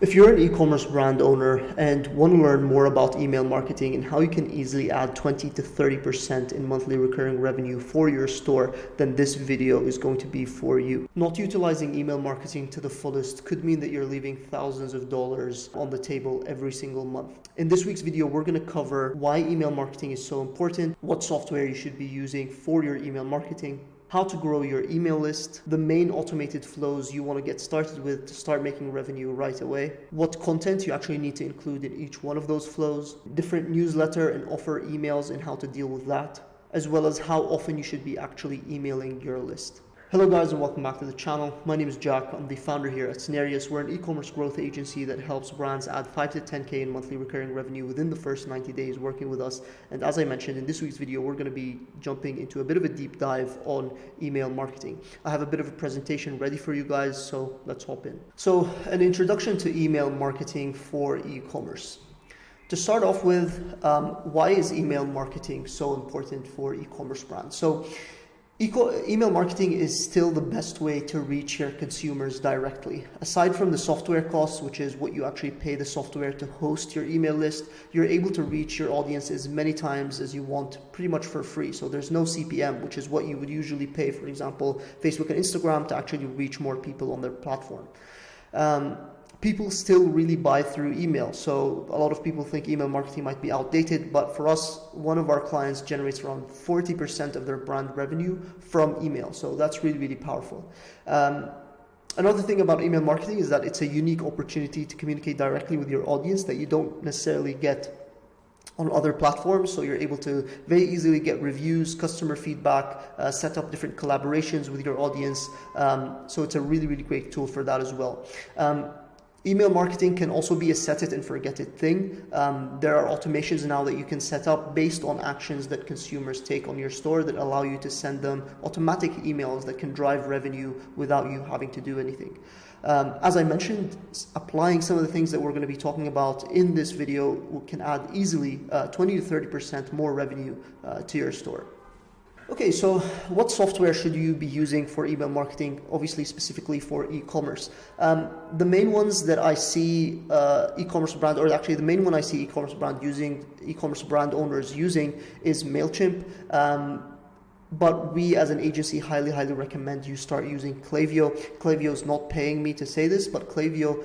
If you're an e-commerce brand owner and want to learn more about email marketing and how you can easily add 20 to 30% in monthly recurring revenue for your store, then this video is going to be for you. Not utilizing email marketing to the fullest could mean that you're leaving thousands of dollars on the table every single month. In this week's video, we're going to cover why email marketing is so important, what software you should be using for your email marketing, how to grow your email list, the main automated flows you want to get started with to start making revenue right away, what content you actually need to include in each one of those flows, different newsletter and offer emails and how to deal with that, as well as how often you should be actually emailing your list. Hello guys and welcome back to the channel. My name is Jack. I'm the founder here at Cenarius. We're an e-commerce growth agency that helps brands add 5 to 10K in monthly recurring revenue within the first 90 days working with us. And as I mentioned in this week's video, we're going to be jumping into a bit of a deep dive on email marketing. I have a bit of a presentation ready for you guys, so let's hop in. So an introduction to email marketing for e-commerce. To start off with, why is email marketing so important for e-commerce brands? So email marketing is still the best way to reach your consumers directly. Aside from the software costs, which is what you actually pay the software to host your email list, you're able to reach your audience as many times as you want, pretty much for free. So there's no CPM, which is what you would usually pay, for example, Facebook and Instagram to actually reach more people on their platform. People still really buy through email. So a lot of people think email marketing might be outdated, but for us, one of our clients generates around 40% of their brand revenue from email. So that's really, really powerful. Another thing about email marketing is that it's a unique opportunity to communicate directly with your audience that you don't necessarily get on other platforms. So you're able to very easily get reviews, customer feedback, set up different collaborations with your audience. So it's a really, really great tool for that as well. Email marketing can also be a set it and forget it thing. There are automations now that you can set up based on actions that consumers take on your store that allow you to send them automatic emails that can drive revenue without you having to do anything. As I mentioned, applying some of the things that we're going to be talking about in this video can add easily 20 to 30% more revenue to your store. Okay, so what software should you be using for email marketing, obviously specifically for e-commerce? The main ones that I see e-commerce brand, or actually the main one I see e-commerce brand owners using is MailChimp. But we as an agency highly recommend you start using Klaviyo. Klaviyo is not paying me to say this, but Klaviyo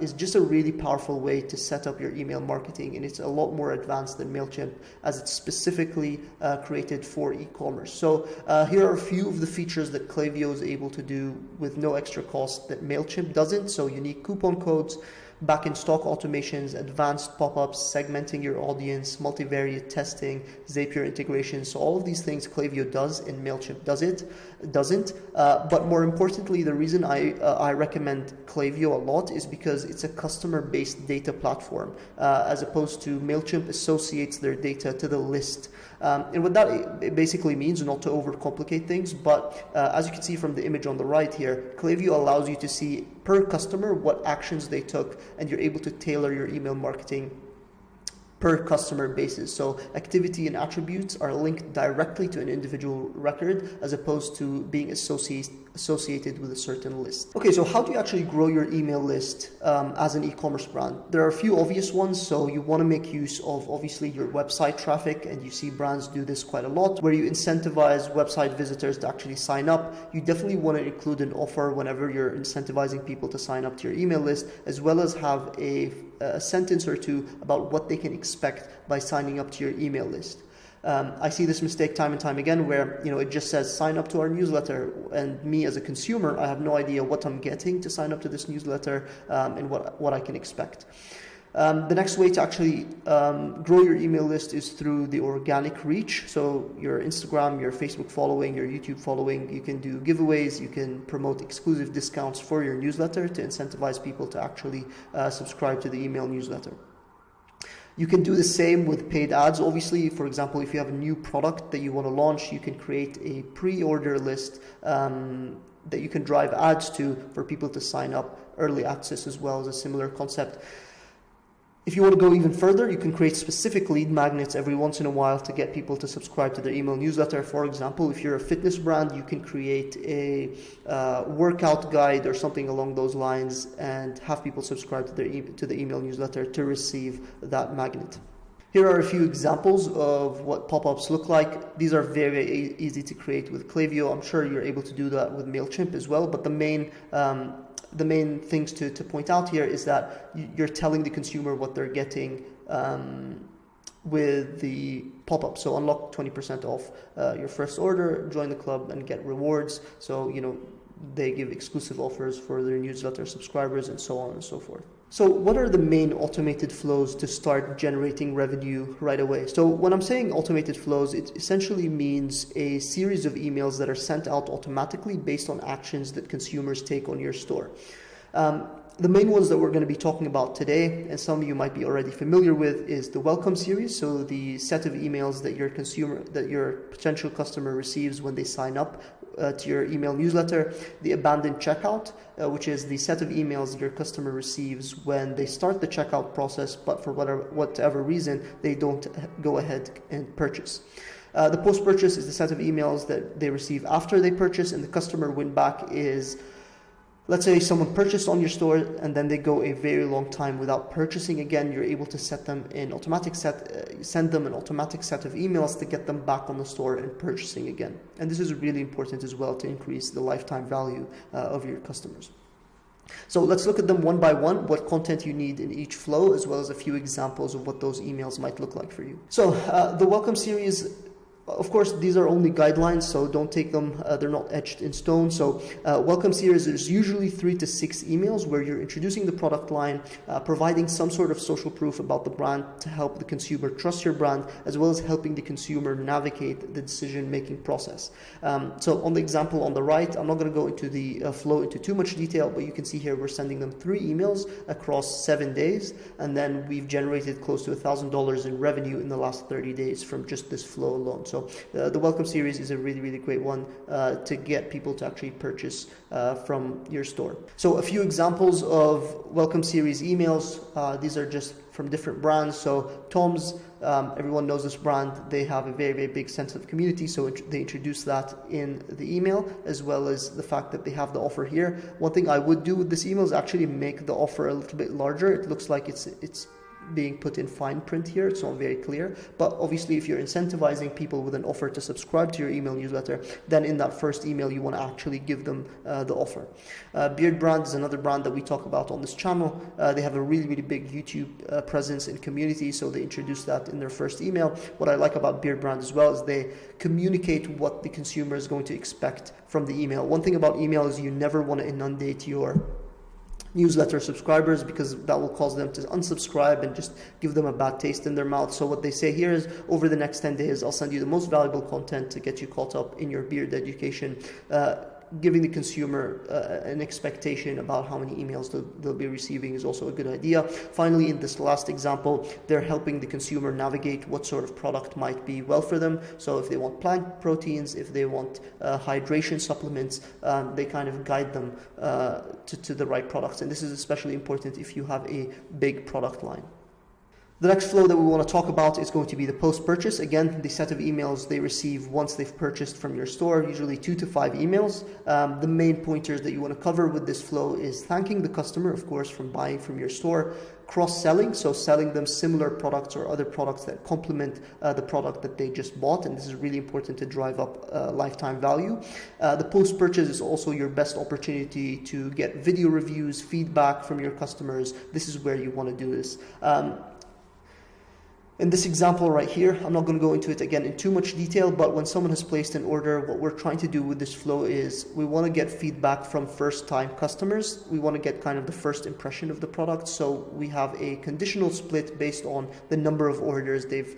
is just a really powerful way to set up your email marketing, and it's a lot more advanced than MailChimp as it's specifically created for e-commerce. So here are a few of the features that Klaviyo is able to do with no extra cost that MailChimp doesn't. So unique coupon codes, back-in-stock automations, advanced pop-ups, segmenting your audience, multivariate testing, Zapier integration. So all of these things Klaviyo does and MailChimp doesn't. But more importantly, the reason I recommend Klaviyo a lot is because it's a customer-based data platform, as opposed to MailChimp associates their data to the list. And what that basically means, not to overcomplicate things, but as you can see from the image on the right here, Klaviyo allows you to see per customer what actions they took, and you're able to tailor your email marketing per customer basis. So activity and attributes are linked directly to an individual record as opposed to being associated with a certain list. Okay, so how do you actually grow your email list as an e-commerce brand? There are a few obvious ones. So you want to make use of obviously your website traffic, and you see brands do this quite a lot, where you incentivize website visitors to actually sign up. You definitely want to include an offer whenever you're incentivizing people to sign up to your email list, as well as have a sentence or two about what they can expect by signing up to your email list. I see this mistake time and time again where it just says sign up to our newsletter, and me as a consumer, I have no idea what I'm getting to sign up to this newsletter and what I can expect. The next way to actually grow your email list is through the organic reach. So your Instagram, your Facebook following, your YouTube following, you can do giveaways, you can promote exclusive discounts for your newsletter to incentivize people to actually subscribe to the email newsletter. You can do the same with paid ads. Obviously, for example, if you have a new product that you want to launch, you can create a pre-order list that you can drive ads to for people to sign up. Early access as well as a similar concept. If you want to go even further, you can create specific lead magnets every once in a while to get people to subscribe to their email newsletter. For example, if you're a fitness brand, you can create a workout guide or something along those lines and have people subscribe to the email newsletter to receive that magnet. Here are a few examples of what pop-ups look like. These are very easy to create with Klaviyo. I'm sure you're able to do that with MailChimp as well, but the main things to point out here is that you're telling the consumer what they're getting with the pop-up. So unlock 20% off your first order, join the club and get rewards. So, they give exclusive offers for their newsletter subscribers and so on and so forth. So what are the main automated flows to start generating revenue right away? So when I'm saying automated flows, it essentially means a series of emails that are sent out automatically based on actions that consumers take on your store. The main ones that we're going to be talking about today, and some of you might be already familiar with, is the welcome series. So the set of emails that your potential customer receives when they sign up to your email newsletter. The abandoned checkout, which is the set of emails your customer receives when they start the checkout process, but for whatever reason, they don't go ahead and purchase. The post-purchase is the set of emails that they receive after they purchase, and the customer win-back is, let's say someone purchased on your store and then they go a very long time without purchasing again. You're able to send them an automatic set of emails to get them back on the store and purchasing again. And this is really important as well to increase the lifetime value of your customers. So let's look at them one by one, what content you need in each flow, as well as a few examples of what those emails might look like for you. So the welcome series, of course, these are only guidelines, so don't take them, they're not etched in stone. So welcome series is usually 3 to 6 emails where you're introducing the product line, providing some sort of social proof about the brand to help the consumer trust your brand, as well as helping the consumer navigate the decision-making process. So on the example on the right, I'm not going to go into the flow into too much detail, but you can see here we're sending them 3 emails across 7 days, and then we've generated close to $1,000 in revenue in the last 30 days from just this flow alone. So the welcome series is a really, really great one to get people to actually purchase from your store. So a few examples of welcome series emails. These are just from different brands. So Tom's, everyone knows this brand. They have a very, very big sense of community. So they introduce that in the email, as well as the fact that they have the offer here. One thing I would do with this email is actually make the offer a little bit larger. It looks like it's being put in fine print here. It's not very clear, but obviously if you're incentivizing people with an offer to subscribe to your email newsletter, then in that first email you want to actually give them the offer. Beardbrand is another brand that we talk about on this channel. They have a really, really big YouTube presence and community, so they introduce that in their first email. What I like about Beardbrand as well is they communicate what the consumer is going to expect from the email. One thing about email is you never want to inundate your newsletter subscribers, because that will cause them to unsubscribe and just give them a bad taste in their mouth. So what they say here is, over the next 10 days, I'll send you the most valuable content to get you caught up in your beard education, giving the consumer an expectation about how many emails they'll be receiving is also a good idea. Finally, in this last example, they're helping the consumer navigate what sort of product might be well for them. So if they want plant proteins, if they want hydration supplements, they kind of guide them to the right products. And this is especially important if you have a big product line. The next flow that we want to talk about is going to be the post-purchase. Again, the set of emails they receive once they've purchased from your store, usually 2 to 5 emails. The main pointers that you want to cover with this flow is thanking the customer, of course, from buying from your store, cross-selling, so selling them similar products or other products that complement the product that they just bought, and this is really important to drive up lifetime value. The post-purchase is also your best opportunity to get video reviews, feedback from your customers. This is where you want to do this. In this example right here, I'm not going to go into it again in too much detail, but when someone has placed an order, what we're trying to do with this flow is we want to get feedback from first-time customers. We want to get kind of the first impression of the product. So we have a conditional split based on the number of orders they've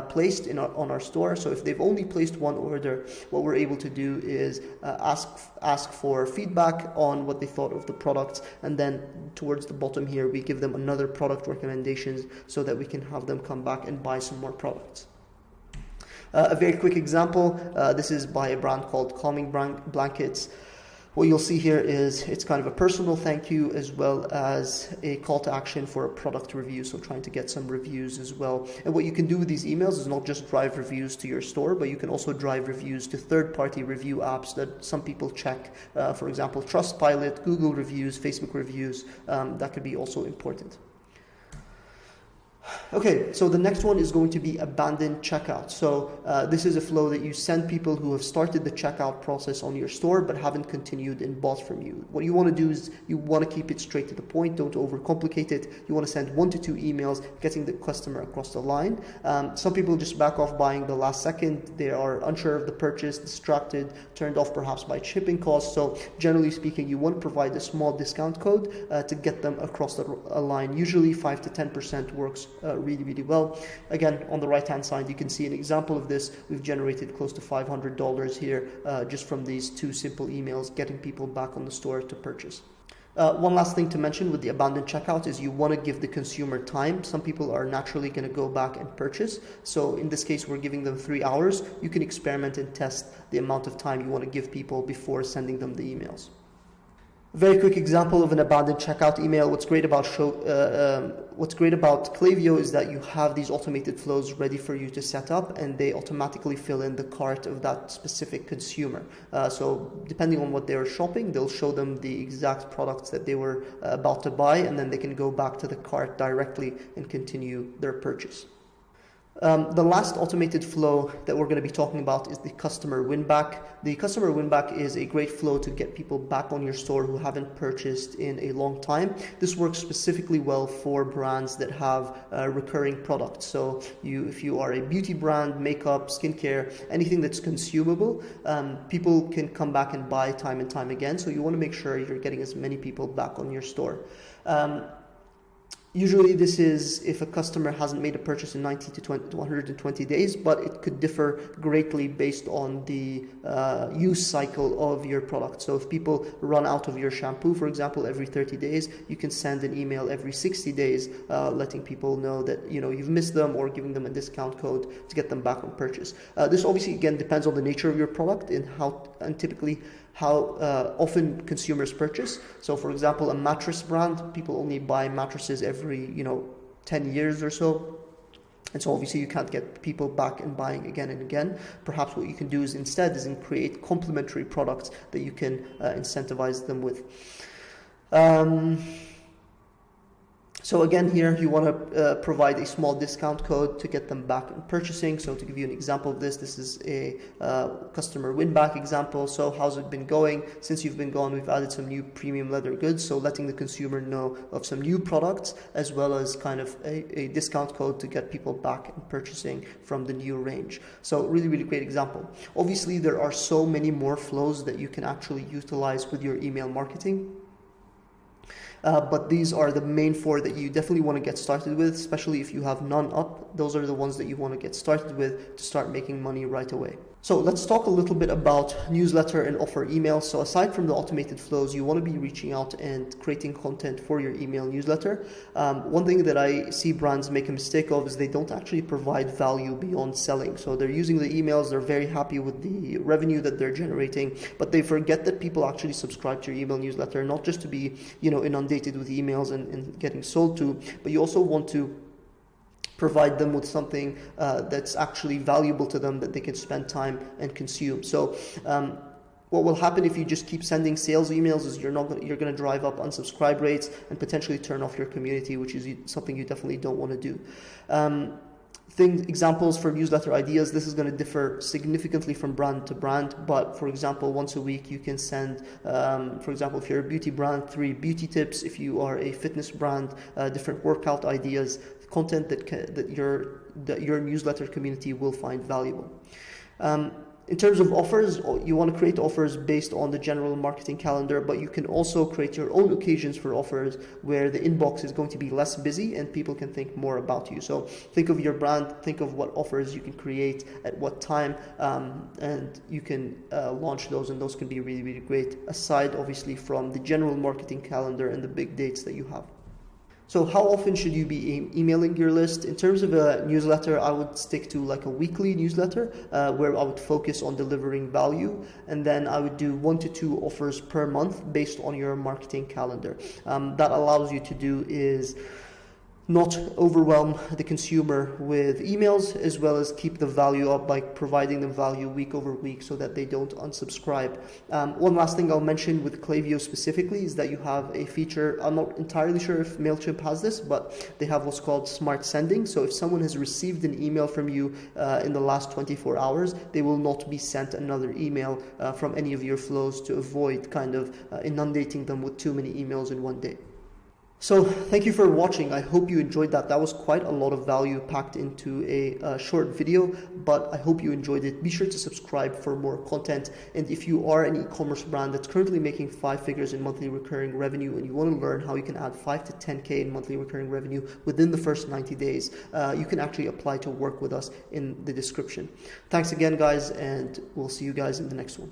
placed on our store. So if they've only placed one order, what we're able to do is ask for feedback on what they thought of the products, and then towards the bottom here, we give them another product recommendations so that we can have them come back and buy some more products. A very quick example, this is by a brand called Calming Blankets. What you'll see here is it's kind of a personal thank you as well as a call to action for a product review, so trying to get some reviews as well. And what you can do with these emails is not just drive reviews to your store, but you can also drive reviews to third-party review apps that some people check. For example, Trustpilot, Google reviews, Facebook reviews. That could be also important. Okay, so the next one is going to be abandoned checkout. So this is a flow that you send people who have started the checkout process on your store but haven't continued and bought from you. What you want to do is you want to keep it straight to the point, don't overcomplicate it. You want to send 1 to 2 emails, getting the customer across the line. Some people just back off buying the last second. They are unsure of the purchase, distracted, turned off perhaps by shipping costs. So generally speaking, you want to provide a small discount code to get them across the line. Usually 5 to 10% works really well. Again, on the right hand side you can see an example of this. We've generated close to $500 here just from these 2 simple emails, getting people back on the store to purchase. One last thing to mention with the abandoned checkout is you want to give the consumer time. Some people are naturally going to go back and purchase. So in this case, we're giving them 3 hours. You can experiment and test the amount of time you want to give people before sending them the emails. Very quick example of an abandoned checkout email. What's great about Klaviyo is that you have these automated flows ready for you to set up, and they automatically fill in the cart of that specific consumer. So depending on what they're shopping, they'll show them the exact products that they were about to buy, and then they can go back to the cart directly and continue their purchase. The last automated flow that we're going to be talking about is the customer win-back. The customer win-back is a great flow to get people back on your store who haven't purchased in a long time. This works specifically well for brands that have recurring products. So if you are a beauty brand, makeup, skincare, anything that's consumable, people can come back and buy time and time again. So you want to make sure you're getting as many people back on your store. Usually this is if a customer hasn't made a purchase in 90 to 120 days, but it could differ greatly based on the use cycle of your product. So if people run out of your shampoo, for example, every 30 days, you can send an email every 60 days letting people know that you've missed them, or giving them a discount code to get them back on purchase. This obviously, again, depends on the nature of your product and typically how often consumers purchase. So for example, a mattress brand, people only buy mattresses every 10 years or so. And so obviously you can't get people back and buying again and again. Perhaps what you can do is instead create complementary products that you can incentivize them with. So again, here you want to provide a small discount code to get them back in purchasing. So to give you an example of this is a customer win-back example. So how's it been going? Since you've been gone, we've added some new premium leather goods. So letting the consumer know of some new products, as well as kind of a discount code to get people back in purchasing from the new range. So really great example. Obviously, there are so many more flows that you can actually utilize with your email marketing. But these are the main 4 that you definitely want to get started with, especially if you have none up. Those are the ones that you want to get started with to start making money right away. So let's talk a little bit about newsletter and offer email. So aside from the automated flows, you want to be reaching out and creating content for your email newsletter. One thing that I see brands make a mistake of is they don't actually provide value beyond selling. So they're using the emails, they're very happy with the revenue that they're generating, but they forget that people actually subscribe to your email newsletter, not just to be inundated with emails and getting sold to, but you also want to provide them with something that's actually valuable to them that they can spend time and consume. So what will happen if you just keep sending sales emails is you're going to drive up unsubscribe rates and potentially turn off your community, which is something you definitely don't want to do. Examples for newsletter ideas, this is going to differ significantly from brand to brand, but for example, once a week you can send, for example, if you're a beauty brand, 3 beauty tips. If you are a fitness brand, different workout ideas, content that your newsletter community will find valuable. In terms of offers, you want to create offers based on the general marketing calendar, but you can also create your own occasions for offers where the inbox is going to be less busy and people can think more about you. So think of your brand, think of what offers you can create at what time, and you can launch those, and those can be really great, aside obviously from the general marketing calendar and the big dates that you have. So how often should you be emailing your list? In terms of a newsletter, I would stick to like a weekly newsletter where I would focus on delivering value, and then I would do 1 to 2 offers per month based on your marketing calendar. That allows you to do is not overwhelm the consumer with emails, as well as keep the value up by providing them value week over week so that they don't unsubscribe. One last thing I'll mention with Klaviyo specifically is that you have a feature, I'm not entirely sure if MailChimp has this, but they have what's called smart sending. So if someone has received an email from you in the last 24 hours, they will not be sent another email from any of your flows, to avoid kind of inundating them with too many emails in one day. So thank you for watching. I hope you enjoyed that. That was quite a lot of value packed into a short video, but I hope you enjoyed it. Be sure to subscribe for more content. And if you are an e-commerce brand that's currently making 5 figures in monthly recurring revenue and you want to learn how you can add 5 to 10K in monthly recurring revenue within the first 90 days, you can actually apply to work with us in the description. Thanks again, guys, and we'll see you guys in the next one.